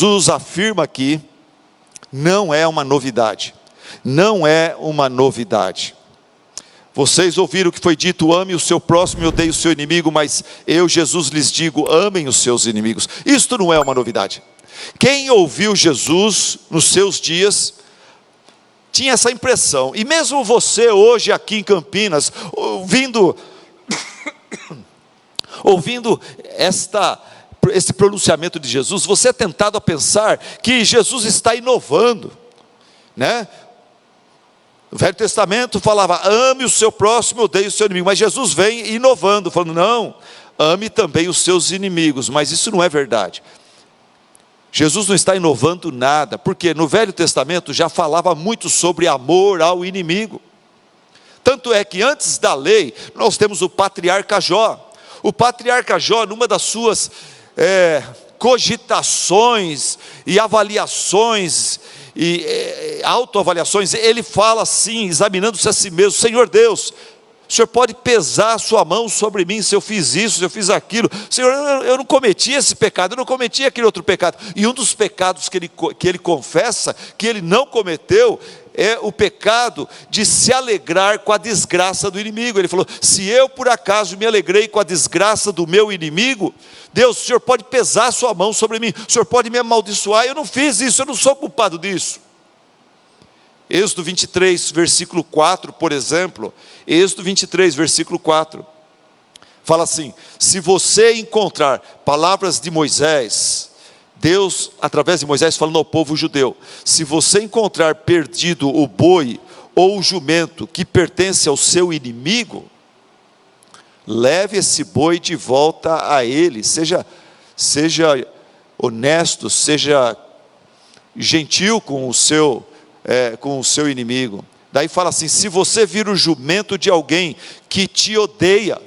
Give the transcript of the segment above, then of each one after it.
Jesus afirma aqui, não é uma novidade. Não é uma novidade. Vocês ouviram o que foi dito: ame o seu próximo e odeie o seu inimigo, mas eu, Jesus, lhes digo: amem os seus inimigos. Isto não é uma novidade. Quem ouviu Jesus nos seus dias tinha essa impressão, e mesmo você hoje aqui em Campinas, ouvindo esse pronunciamento de Jesus, você é tentado a pensar que Jesus está inovando, né? O Velho Testamento falava: ame o seu próximo, odeie o seu inimigo, mas Jesus vem inovando, falando: não, ame também os seus inimigos. Mas isso não é verdade. Jesus não está inovando nada, porque no Velho Testamento já falava muito sobre amor ao inimigo. Tanto é que antes da lei, nós temos o patriarca Jó. O patriarca Jó, numa das suas cogitações e avaliações, e autoavaliações, ele fala assim, examinando-se a si mesmo: Senhor Deus, o Senhor pode pesar a sua mão sobre mim, se eu fiz isso, se eu fiz aquilo. Senhor, eu não cometi esse pecado, eu não cometi aquele outro pecado. E um dos pecados que ele confessa, que ele não cometeu, é o pecado de se alegrar com a desgraça do inimigo. Ele falou: se eu por acaso me alegrei com a desgraça do meu inimigo, Deus, o Senhor pode pesar a sua mão sobre mim, o Senhor pode me amaldiçoar, eu não fiz isso, eu não sou culpado disso. Êxodo 23, versículo 4, por exemplo, Êxodo 23, versículo 4, fala assim: se você encontrar palavras de Moisés, Deus, através de Moisés, falando ao povo judeu: se você encontrar perdido o boi ou o jumento que pertence ao seu inimigo, leve esse boi de volta a ele. Seja honesto, seja gentil com o seu inimigo. Daí fala assim: se você vir o jumento de alguém que te odeia,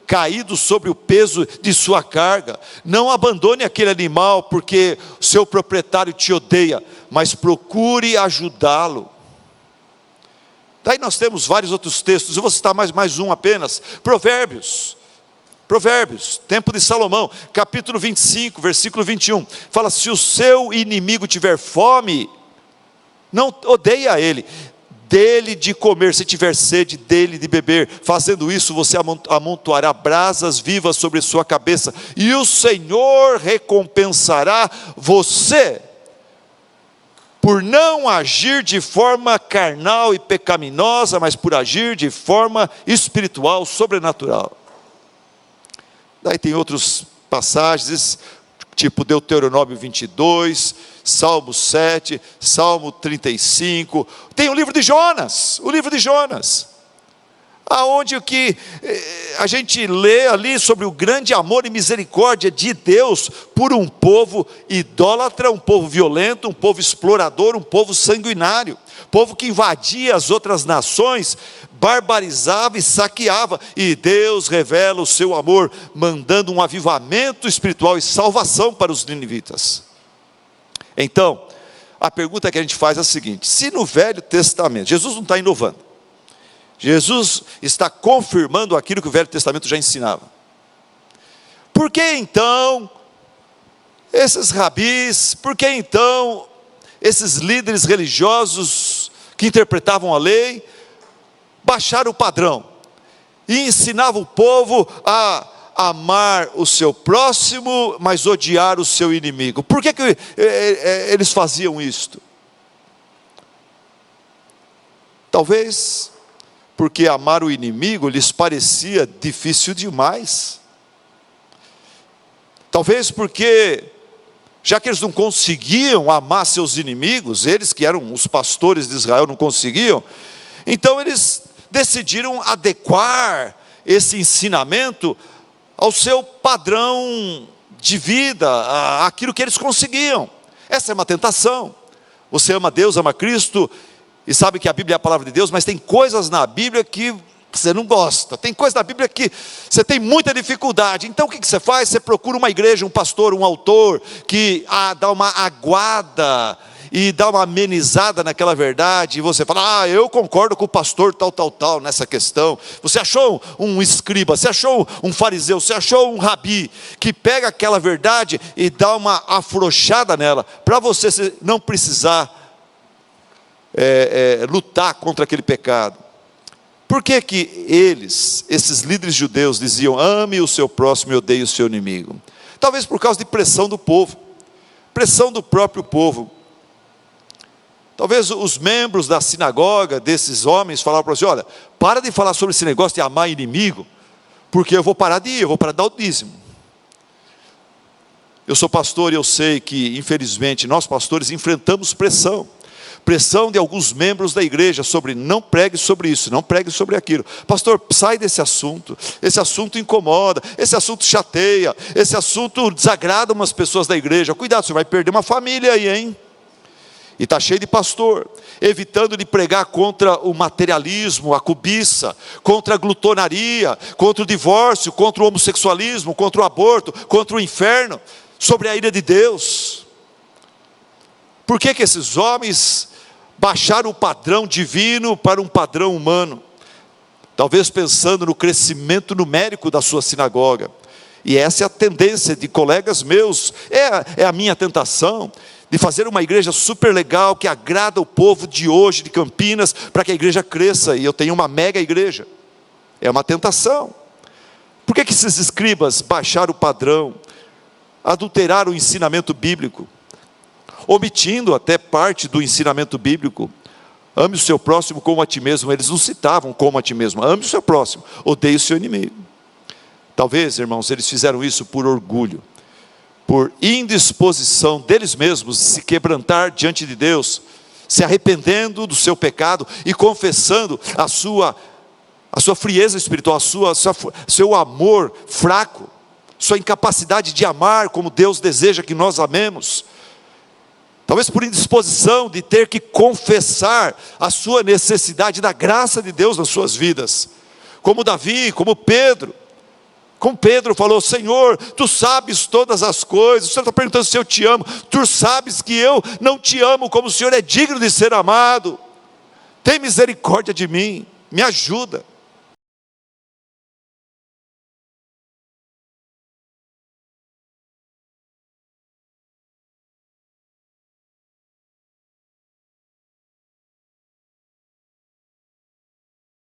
caído sobre o peso de sua carga, não abandone aquele animal porque o seu proprietário te odeia, mas procure ajudá-lo. Daí nós temos vários outros textos, eu vou citar mais um apenas. Provérbios, tempo de Salomão, capítulo 25, versículo 21, fala: se o seu inimigo tiver fome, não odeia ele, dele de comer; se tiver sede, dele de beber. Fazendo isso, você amontoará brasas vivas sobre sua cabeça, e o Senhor recompensará você por não agir de forma carnal e pecaminosa, mas por agir de forma espiritual, sobrenatural. Daí tem outras passagens, tipo Deuteronômio 22, Salmo 7, Salmo 35, tem o livro de Jonas, aonde o que a gente lê ali sobre o grande amor e misericórdia de Deus por um povo idólatra, um povo violento, um povo explorador, um povo sanguinário, povo que invadia as outras nações, barbarizava e saqueava, e Deus revela o seu amor, mandando um avivamento espiritual e salvação para os ninivitas. Então, a pergunta que a gente faz é a seguinte: se no Velho Testamento, Jesus não está inovando, Jesus está confirmando aquilo que o Velho Testamento já ensinava, por que então esses rabis, por que então esses líderes religiosos que interpretavam a lei, baixaram o padrão e ensinavam o povo a amar o seu próximo, mas odiar o seu inimigo? Por que eles faziam isto? Talvez porque amar o inimigo lhes parecia difícil demais. Talvez porque, já que eles não conseguiam amar seus inimigos, eles que eram os pastores de Israel não conseguiam, então eles decidiram adequar esse ensinamento ao seu padrão de vida, aquilo que eles conseguiam. Essa é uma tentação. Você ama Deus, ama Cristo, e sabe que a Bíblia é a palavra de Deus, mas tem coisas na Bíblia que você não gosta, tem coisas na Bíblia que você tem muita dificuldade. Então o que você faz? Você procura uma igreja, um pastor, um autor, que dá uma aguada e dá uma amenizada naquela verdade, e você fala, eu concordo com o pastor tal, nessa questão. Você achou um escriba, você achou um fariseu, você achou um rabi, que pega aquela verdade e dá uma afrouxada nela, para você não precisar lutar contra aquele pecado. Por que que esses líderes judeus diziam, ame o seu próximo e odeie o seu inimigo? Talvez por causa de pressão do povo, pressão do próprio povo. Talvez os membros da sinagoga desses homens falaram para você, olha, para de falar sobre esse negócio de amar inimigo, porque eu vou parar de ir, eu vou parar de dar o dízimo. Eu sou pastor e eu sei que, infelizmente, nós pastores enfrentamos pressão de alguns membros da igreja sobre não pregue sobre isso, não pregue sobre aquilo. Pastor, sai desse assunto, esse assunto incomoda, esse assunto chateia, esse assunto desagrada umas pessoas da igreja. Cuidado, você vai perder uma família aí, hein? E está cheio de pastor, evitando de pregar contra o materialismo, a cobiça, contra a glutonaria, contra o divórcio, contra o homossexualismo, contra o aborto, contra o inferno, sobre a ira de Deus. Por que que esses homens baixaram o padrão divino para um padrão humano? Talvez pensando no crescimento numérico da sua sinagoga. E essa é a tendência de colegas meus, é a minha tentação, de fazer uma igreja super legal, que agrada o povo de hoje, de Campinas, para que a igreja cresça, e eu tenho uma mega igreja. É uma tentação. Por que que esses escribas baixaram o padrão, adulteraram o ensinamento bíblico, omitindo até parte do ensinamento bíblico? Ame o seu próximo como a ti mesmo. Eles não citavam como a ti mesmo. Ame o seu próximo, odeie o seu inimigo. Talvez, irmãos, eles fizeram isso por orgulho, por indisposição deles mesmos de se quebrantar diante de Deus, se arrependendo do seu pecado e confessando a sua frieza espiritual, seu amor fraco, sua incapacidade de amar como Deus deseja que nós amemos. Talvez por indisposição de ter que confessar a sua necessidade da graça de Deus nas suas vidas. Como Davi, como Pedro falou, Senhor, Tu sabes todas as coisas. O Senhor está perguntando se eu te amo. Tu sabes que eu não te amo como o Senhor é digno de ser amado. Tem misericórdia de mim, me ajuda.